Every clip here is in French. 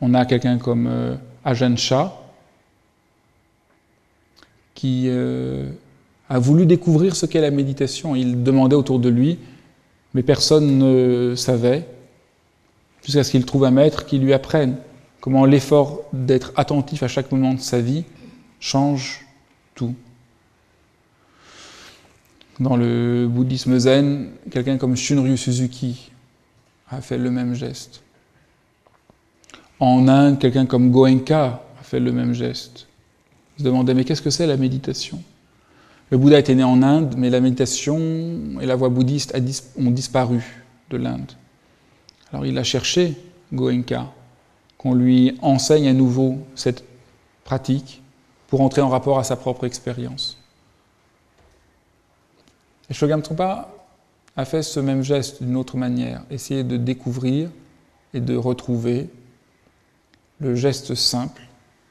On a quelqu'un comme Ajahn Chah, qui a voulu découvrir ce qu'est la méditation. Il demandait autour de lui, mais personne ne savait, jusqu'à ce qu'il trouve un maître qui lui apprenne comment l'effort d'être attentif à chaque moment de sa vie change tout. Dans le bouddhisme zen, quelqu'un comme Shunryu Suzuki a fait le même geste. En Inde, quelqu'un comme Goenka a fait le même geste. Il se demandait, mais qu'est-ce que c'est la méditation? Le Bouddha était né en Inde, mais la méditation et la voie bouddhiste ont disparu de l'Inde. Alors il a cherché, Goenka, qu'on lui enseigne à nouveau cette pratique pour entrer en rapport à sa propre expérience. Et Chogyam Trungpa a fait ce même geste d'une autre manière, essayer de découvrir et de retrouver le geste simple,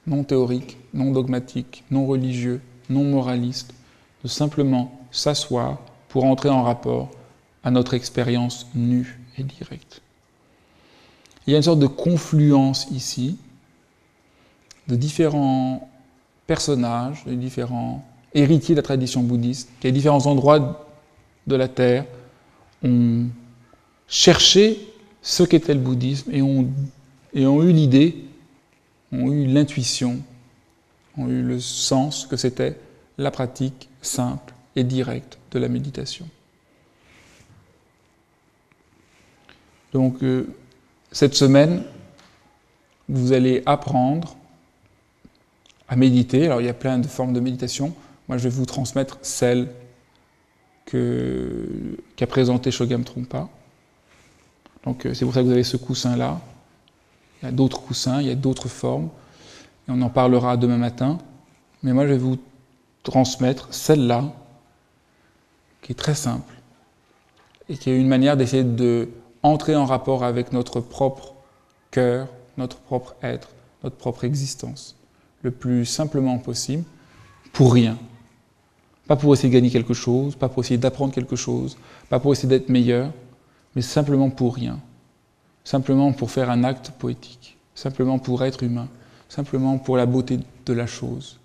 non théorique, non dogmatique, non religieux, non moraliste, de simplement s'asseoir pour entrer en rapport à notre expérience nue et directe. Il y a une sorte de confluence ici de différents personnages, de différents héritiers de la tradition bouddhiste, qui à différents endroits de la Terre ont cherché ce qu'était le bouddhisme et ont eu l'idée, ont eu l'intuition, ont eu le sens que c'était la pratique simple et directe de la méditation. Donc, cette semaine, vous allez apprendre à méditer. Alors, il y a plein de formes de méditation. Moi, je vais vous transmettre celle qu'a présentée Chogyam Trungpa. Donc, c'est pour ça que vous avez ce coussin-là. Il y a d'autres coussins, il y a d'autres formes. Et on en parlera demain matin. Mais moi, je vais vous transmettre celle-là, qui est très simple, et qui est une manière d'essayer d'entrer en rapport avec notre propre cœur, notre propre être, notre propre existence, le plus simplement possible, pour rien. Pas pour essayer de gagner quelque chose, pas pour essayer d'apprendre quelque chose, pas pour essayer d'être meilleur, mais simplement pour rien. Simplement pour faire un acte poétique, simplement pour être humain, simplement pour la beauté de la chose.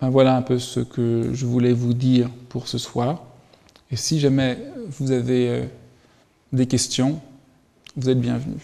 Ben voilà un peu ce que je voulais vous dire pour ce soir. Et si jamais vous avez des questions, vous êtes bienvenus.